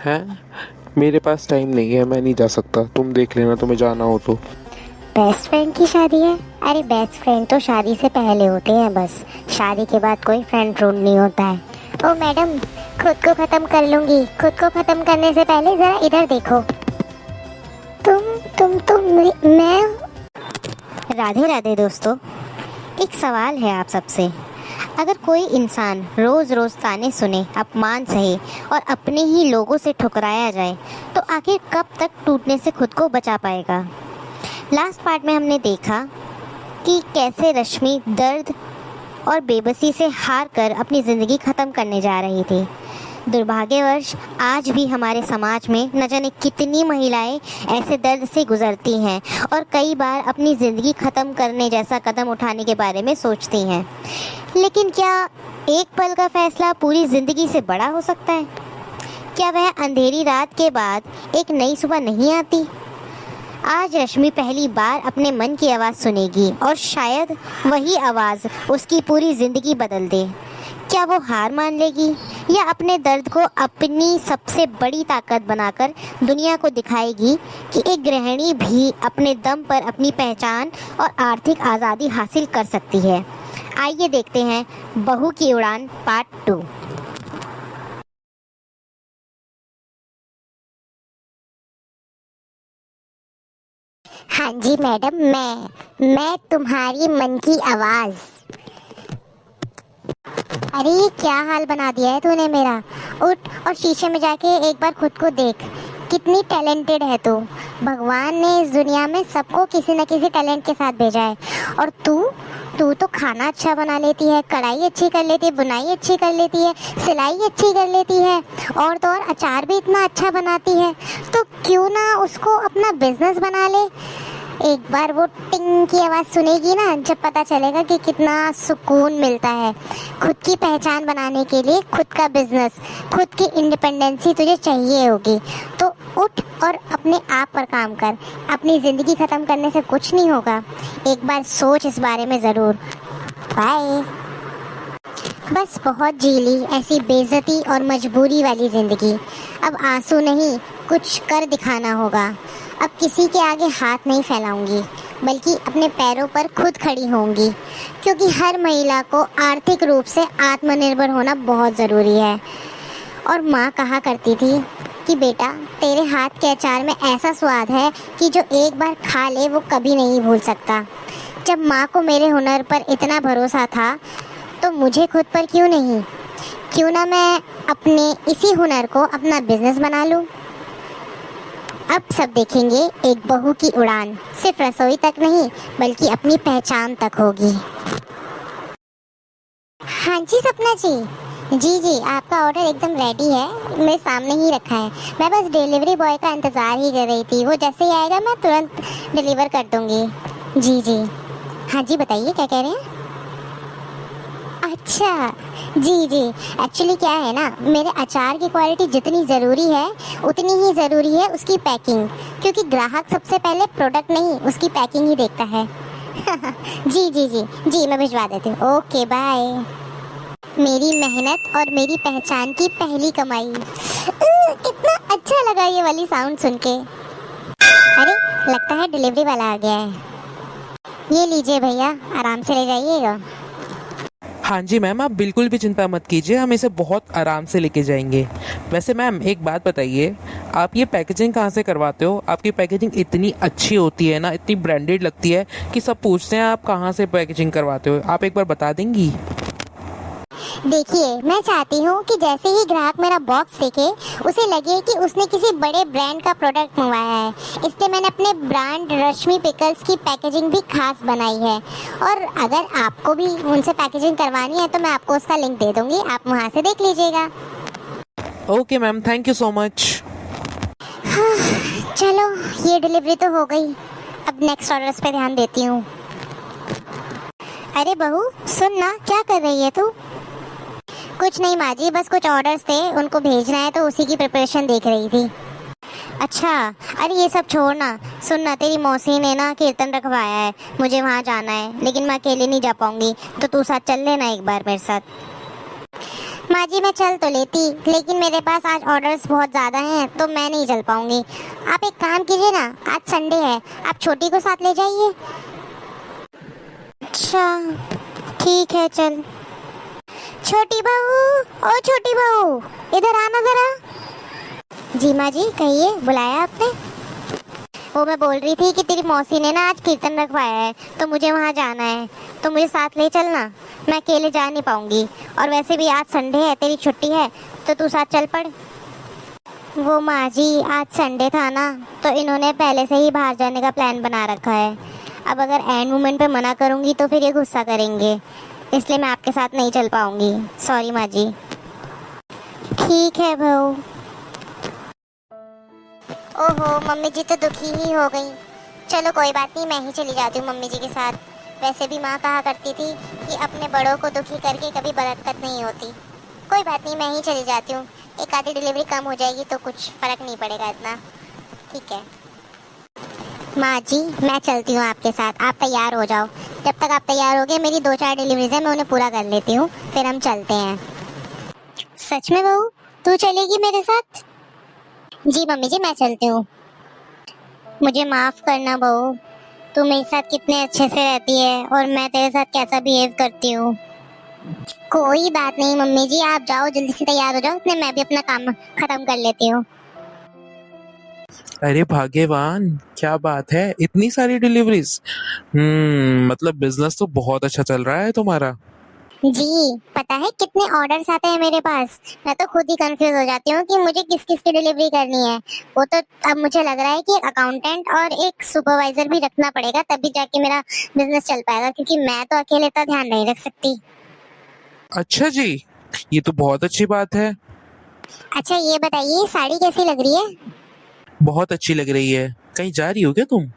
हैं? मेरे पास टाइम नहीं है, मैं नहीं जा सकता। तुम देख लेना, तुम्हें जाना हो तो। बेस्ट फ्रेंड की शादी है? अरे बेस्ट फ्रेंड तो शादी से पहले होते हैं, बस शादी के बाद कोई फ्रेंड ढूंढ नहीं होता है। ओ मैडम, खुद को ख़त्म कर लूँगी। खुद को ख़त्म करने से पहले ज़रा इधर देखो। मैं। राधे राधे दोस्तों, एक सवाल है आप सबसे। अगर कोई इंसान रोज़ रोज़ ताने सुने, अपमान सहे और अपने ही लोगों से ठुकराया जाए, तो आखिर कब तक टूटने से खुद को बचा पाएगा? लास्ट पार्ट में हमने देखा कि कैसे रश्मि दर्द और बेबसी से हार कर अपनी ज़िंदगी ख़त्म करने जा रही थी। दुर्भाग्यवश आज भी हमारे समाज में न जाने कितनी महिलाएं ऐसे दर्द से गुजरती हैं और कई बार अपनी ज़िंदगी ख़त्म करने जैसा कदम उठाने के बारे में सोचती हैं। लेकिन क्या एक पल का फैसला पूरी ज़िंदगी से बड़ा हो सकता है? क्या वह अंधेरी रात के बाद एक नई सुबह नहीं आती? आज रश्मि पहली बार अपने मन की आवाज़ सुनेगी और शायद वही आवाज़ उसकी पूरी ज़िंदगी बदल दे। क्या वो हार मान लेगी या अपने दर्द को अपनी सबसे बड़ी ताकत बनाकर दुनिया को दिखाएगी कि एक गृहिणी भी अपने दम पर अपनी पहचान और आर्थिक आज़ादी हासिल कर सकती है? आइए देखते हैं बहू की उड़ान पार्ट 2। हाँ जी मैडम, मैं तुम्हारी मन की आवाज़। अरे ये क्या हाल बना दिया है तूने मेरा। उठ और शीशे में जाके एक बार खुद को देख। कितनी टैलेंटेड है तू। भगवान ने इस दुनिया में सबको किसी न किसी टैलेंट के साथ भेजा है। और तू तू तो खाना अच्छा बना लेती है, कढ़ाई अच्छी कर लेती है, बुनाई अच्छी कर लेती है, सिलाई अच्छी कर लेती है, और तो और अचार भी इतना अच्छा बनाती है। तो क्यों ना उसको अपना बिजनेस बना ले। एक बार वो टिंग की आवाज़ सुनेगी ना, जब पता चलेगा कि कितना सुकून मिलता है। खुद की पहचान बनाने के लिए खुद का बिजनेस, खुद की इंडिपेंडेंसी तुझे चाहिए होगी। तो उठ और अपने आप पर काम कर। अपनी ज़िंदगी ख़त्म करने से कुछ नहीं होगा। एक बार सोच इस बारे में ज़रूर। बाय। बस बहुत जी ली ऐसी बेइज्जती और मजबूरी वाली ज़िंदगी। अब आंसू नहीं, कुछ कर दिखाना होगा। अब किसी के आगे हाथ नहीं फैलाऊंगी, बल्कि अपने पैरों पर खुद खड़ी होंगी, क्योंकि हर महिला को आर्थिक रूप से आत्मनिर्भर होना बहुत ज़रूरी है। और माँ कहा करती थी कि बेटा, तेरे हाथ के अचार में ऐसा स्वाद है कि जो एक बार खा ले वो कभी नहीं भूल सकता। जब माँ को मेरे हुनर पर इतना भरोसा था, तो मुझे खुद पर क्यों नहीं? क्यों ना मैं अपने इसी हुनर को अपना बिजनेस बना लूँ। अब सब देखेंगे एक बहू की उड़ान सिर्फ रसोई तक नहीं, बल्कि अपनी पहचान तक होगी। हाँ जी सपना जी। जी जी, आपका ऑर्डर एकदम रेडी है, मेरे सामने ही रखा है। मैं बस डिलीवरी बॉय का इंतज़ार ही कर रही थी। वो जैसे ही आएगा मैं तुरंत डिलीवर कर दूँगी। जी जी। हाँ जी बताइए, क्या कह रहे हैं? अच्छा, जी जी। एक्चुअली क्या है ना, मेरे अचार की क्वालिटी जितनी ज़रूरी है उतनी ही ज़रूरी है उसकी पैकिंग, क्योंकि ग्राहक सबसे पहले प्रोडक्ट नहीं उसकी पैकिंग ही देखता है। जी जी जी जी, मैं भिजवा देती हूँ। Okay bye. मेरी मेहनत और मेरी पहचान की पहली कमाई। कितना अच्छा लगा ये वाली साउंड सुन के। अरे लगता है डिलीवरी वाला आ गया है। ये लीजिए भैया, आराम से ले जाइएगा। हाँ जी मैम, आप बिल्कुल भी चिंता मत कीजिए, हम इसे बहुत आराम से लेके जाएंगे। वैसे मैम एक बात बताइए, आप ये पैकेजिंग कहाँ से करवाते हो? आपकी पैकेजिंग इतनी अच्छी होती है ना, इतनी ब्रांडेड लगती है कि सब पूछते हैं आप कहाँ से पैकेजिंग करवाते हो। आप एक बार बता देंगी? देखिए, मैं चाहती हूँ कि जैसे ही ग्राहक मेरा बॉक्स देखे उसे लगे कि उसने किसी बड़े ब्रांड का प्रोडक्ट मंगवाया है। इसलिए मैंने अपने ब्रांड रश्मि पिकल्स की पैकेजिंग भी खास बनाई है। और अगर आपको भी उनसे पैकेजिंग करवानी है तो मैं आपको उसका लिंक दे दूँगी, आप वहाँ से देख लीजिएगा। Okay ma'am, thank you so much. हाँ, चलो ये डिलीवरी तो हो गई। अब नेक्स्ट ऑर्डर्स पे ध्यान देती हूँ। अरे बहू सुन ना, क्या कर रही है तू? कुछ नहीं माँ जी, बस कुछ ऑर्डर्स थे, उनको भेजना है तो उसी की प्रिपरेशन देख रही थी। अच्छा, अरे ये सब छोड़ना, सुन ना, तेरी मौसी ने ना कीर्तन रखवाया है, मुझे वहाँ जाना है, लेकिन मैं अकेले नहीं जा पाऊँगी, तो तू साथ चल लेना एक बार मेरे साथ। माँ जी मैं चल तो लेती, लेकिन मेरे पास आज ऑर्डर्स बहुत ज़्यादा हैं तो मैं नहीं चल पाऊंगी। आप एक काम कीजिए ना, आज संडे है, आप छोटी को साथ ले जाइए। अच्छा ठीक है चल। छोटी बहू, ओ छोटी बहू, इधर आना जरा। जी माँ जी कहिए, बुलाया आपने? वो मैं बोल रही थी कि तेरी मौसी ने ना आज कीर्तन रखवाया है तो मुझे वहाँ जाना है, तो मुझे साथ ले चलना। मैं अकेले जा नहीं पाऊंगी, और वैसे भी आज संडे है, तेरी छुट्टी है तो तू साथ चल पड़। वो माँ जी आज संडे था ना, तो इन्होंने पहले से ही बाहर जाने का प्लान बना रखा है। अब अगर एंड मोमेंट पे मना करूंगी तो फिर ये गुस्सा करेंगे, इसलिए मैं आपके साथ नहीं चल पाऊंगी। सॉरी माँ जी। ठीक है बहू। ओहो मम्मी जी तो दुखी ही हो गई। चलो कोई बात नहीं, मैं ही चली जाती हूँ मम्मी जी के साथ। वैसे भी माँ कहा करती थी कि अपने बड़ों को दुखी करके कभी बरकत नहीं होती। कोई बात नहीं, मैं ही चली जाती हूँ। एक आधी डिलीवरी कम हो जाएगी तो कुछ फ़र्क नहीं पड़ेगा इतना। ठीक है माँ जी, मैं चलती हूँ आपके साथ, आप तैयार हो जाओ। जब तक आप तैयार हो गए, मेरी 2-4 डिलीवरीज है, मैं उन्हें पूरा कर लेती हूँ, फिर हम चलते हैं। सच में बहू, तू चलेगी मेरे साथ? जी मम्मी जी मैं चलती हूँ। मुझे माफ़ करना बहू, तू मेरे साथ कितने अच्छे से रहती है और मैं तेरे साथ कैसा बिहेव करती हूँ। कोई बात नहीं मम्मी जी, आप जाओ जल्दी से तैयार हो जाओ, इतने मैं भी अपना काम खत्म कर लेती हूँ। अरे भाग्यवान, क्या बात है, इतनी सारी डिलीवरीज। मतलब बिजनेस तो बहुत अच्छा चल रहा है तुम्हारा। जी पता है कितने ऑर्डर्स आते हैं मेरे पास, मैं तो खुद ही कंफ्यूज हो जाती हूँ कि मुझे किस किस की डिलीवरी करनी है। वो तो अब मुझे लग रहा है कि एक अकाउंटेंट और एक सुपरवाइजर भी रखना पड़ेगा, तभी जाके मेरा बिजनेस चल पाएगा, क्योंकि मैं तो अकेले इतना ध्यान नहीं रख सकती। अच्छा जी, ये तो बहुत अच्छी बात है। अच्छा ये बताइए साड़ी कैसी लग रही है? बहुत अच्छी लग रही है। कहीं जा रही हो क्या तुम?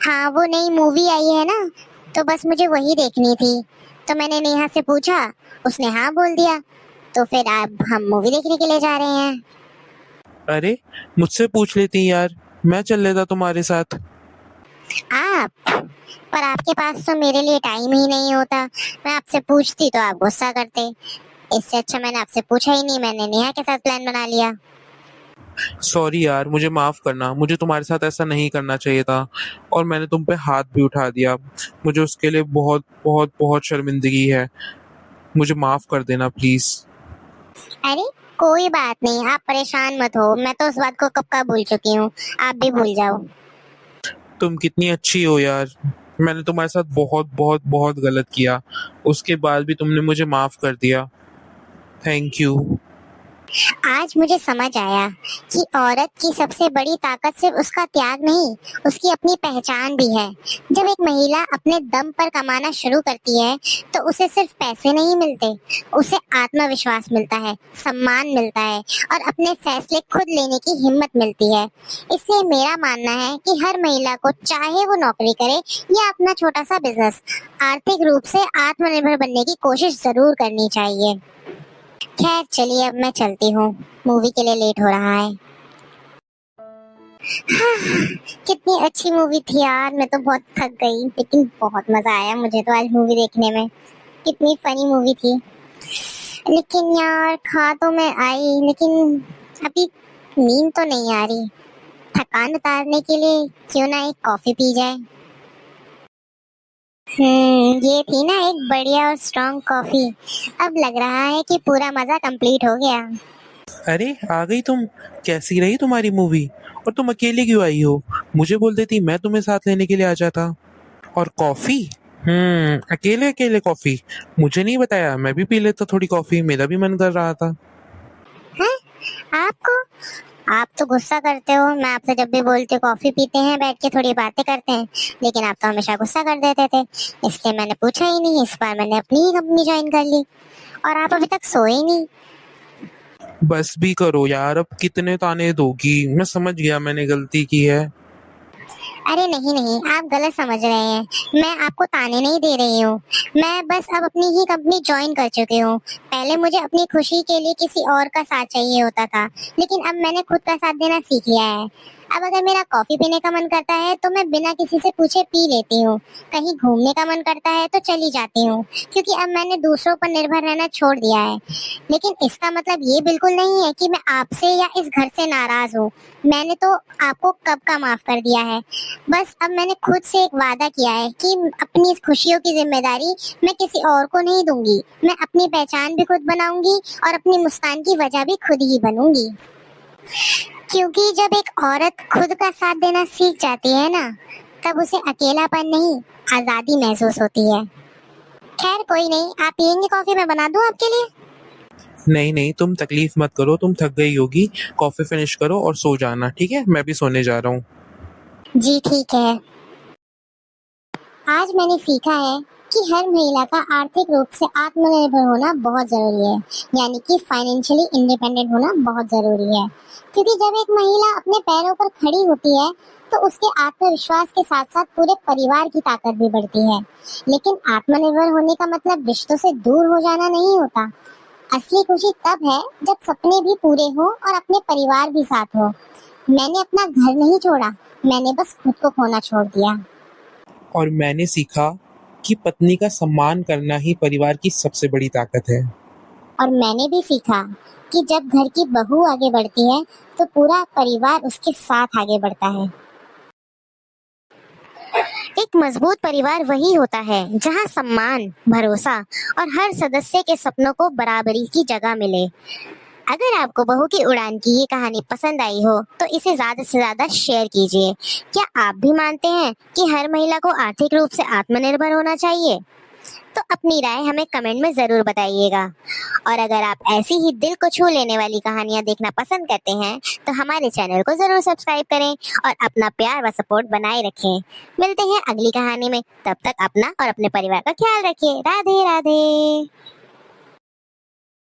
हाँ वो नई मूवी आई है ना, तो बस मुझे वही देखनी थी। तो मैंने नेहा से पूछा, उसने हाँ बोल दिया, तो फिर अब हम मूवी देखने के लिए जा रहे हैं। अरे मुझसे पूछ लेती यार, मैं चल लेता तुम्हारे साथ। आप? पर आपके पास तो मेरे लिए टाइम ही नहीं होता। मैं आपसे पूछती तो आप गुस्सा करते, इससे अच्छा मैंने आपसे पूछा ही नहीं, मैंने नेहा के साथ प्लान बना लिया। सॉरी यार, मुझे माफ करना, मुझे तुम्हारे साथ ऐसा नहीं करना चाहिए था और मैंने तुम पे हाथ भी उठा दिया। मुझे उसके लिए बहुत बहुत बहुत शर्मिंदगी है। मुझे माफ कर देना प्लीज। अरे कोई बात नहीं, आप परेशान मत हो, मैं तो उस बात को कब का भूल चुकी हूँ, आप भी भूल जाओ। तुम कितनी अच्छी हो यार। मैंने तुम्हारे साथ बहुत बहुत बहुत गलत किया, उसके बाद भी तुमने मुझे माफ कर दिया। Thank you. आज मुझे समझ आया कि औरत की सबसे बड़ी ताकत सिर्फ उसका त्याग नहीं, उसकी अपनी पहचान भी है। जब एक महिला अपने दम पर कमाना शुरू करती है तो उसे सिर्फ पैसे नहीं मिलते, उसे आत्मविश्वास मिलता है, सम्मान मिलता है और अपने फैसले खुद लेने की हिम्मत मिलती है। इसलिए मेरा मानना है कि हर महिला को, चाहे वो नौकरी करे या अपना छोटा सा बिजनेस, आर्थिक रूप से आत्मनिर्भर बनने की कोशिश जरूर करनी चाहिए। खैर चलिए अब मैं चलती हूँ, मूवी के लिए लेट हो रहा है। कितनी अच्छी मूवी थी यार, मैं तो बहुत थक गई, लेकिन बहुत मजा आया मुझे तो आज मूवी देखने में। कितनी फनी मूवी थी। लेकिन यार खा तो मैं आई, लेकिन अभी नींद तो नहीं आ रही। थकान उतारने के लिए क्यों ना एक कॉफी पी जाए। ये थी ना एक बढ़िया और स्ट्रॉन्ग कॉफी। अब लग रहा है कि पूरा मजा कंप्लीट हो गया। अरे आ गई तुम। कैसी रही तुम्हारी मूवी? और तुम अकेले क्यों आई हो? मुझे बोल देती, मैं तुम्हें साथ लेने के लिए आ जाता। और कॉफी? अकेले अकेले कॉफी? मुझे नहीं बताया, मैं भी पी लेता थोड़ी कॉफी, मेरा भी मन कर रहा था। हैं? आपको? आप तो गुस्सा करते हो, मैं आपसे जब भी बोलती हूँ कॉफी पीते हैं बैठ के थोड़ी बातें करते हैं, लेकिन आप तो हमेशा गुस्सा कर देते थे, इसलिए मैंने पूछा ही नहीं। इस बार मैंने अपनी ही कंपनी ज्वाइन कर ली और आप अभी तक सोए ही नहीं। बस भी करो यार, अब कितने ताने दोगी? मैं समझ गया मैंने गलती की है। अरे नहीं नहीं, आप गलत समझ रहे हैं, मैं आपको ताने नहीं दे रही हूँ। मैं बस अब अपनी ही कंपनी ज्वाइन कर चुकी हूँ। पहले मुझे अपनी खुशी के लिए किसी और का साथ चाहिए होता था, लेकिन अब मैंने खुद का साथ देना सीख लिया है। अब अगर मेरा कॉफी पीने का मन करता है तो मैं बिना किसी से पूछे पी लेती हूँ। कहीं घूमने का मन करता है तो चली जाती हूँ, क्योंकि अब मैंने दूसरों पर निर्भर रहना छोड़ दिया है। लेकिन इसका मतलब ये बिल्कुल नहीं है कि मैं आपसे या इस घर से नाराज हूँ। मैंने तो आपको कब का माफ कर दिया है। बस अब मैंने खुद से एक वादा किया है कि अपनी इस खुशियों की जिम्मेदारी मैं किसी और को नहीं दूंगी। मैं अपनी पहचान भी खुद बनाऊंगी और अपनी मुस्कान की वजह भी खुद ही बनूंगी। क्योंकि जब एक औरत खुद का साथ देना सीख जाती है ना, तब उसे अकेलापन नहीं, आजादी महसूस होती है। खैर कोई नहीं, आप पियेंगे कॉफी? मैं बना दूं आपके लिए? नहीं नहीं, तुम तकलीफ मत करो, तुम थक गई होगी। कॉफी फिनिश करो और सो जाना, ठीक है? मैं भी सोने जा रहा हूँ। जी ठीक है। आज मैंने सीखा है कि हर महिला का आर्थिक रूप से आत्मनिर्भर होना बहुत जरूरी है, यानी कि फाइनेंशियली इंडिपेंडेंट होना बहुत जरूरी है। क्योंकि जब एक महिला अपने पैरों पर खड़ी होती है तो उसके आत्मविश्वास के साथ साथ पूरे परिवार की ताकत भी बढ़ती है। लेकिन आत्मनिर्भर होने का मतलब रिश्तों से दूर हो जाना नहीं होता। असली खुशी तब है जब सपने भी पूरे हो और अपने परिवार भी साथ हो। मैंने अपना घर नहीं छोड़ा, मैंने बस खुद को खोना छोड़ दिया। और मैंने सीखा कि पत्नी का सम्मान करना ही परिवार की सबसे बड़ी ताकत है। और मैंने भी सीखा कि जब घर की बहू आगे बढ़ती है तो पूरा परिवार उसके साथ आगे बढ़ता है। एक मजबूत परिवार वही होता है जहां सम्मान, भरोसा और हर सदस्य के सपनों को बराबरी की जगह मिले। अगर आपको बहू की उड़ान की ये कहानी पसंद आई हो तो इसे ज्यादा से ज्यादा शेयर कीजिए। क्या आप भी मानते हैं कि हर महिला को आर्थिक रूप से आत्मनिर्भर होना चाहिए? तो अपनी राय हमें कमेंट में जरूर बताइएगा। और अगर आप ऐसी ही दिल को छू लेने वाली कहानियां देखना पसंद करते हैं तो हमारे चैनल को जरूर सब्सक्राइब करें और अपना प्यार व सपोर्ट बनाए रखें। मिलते हैं अगली कहानी में, तब तक अपना और अपने परिवार का ख्याल रखिए। राधे राधे।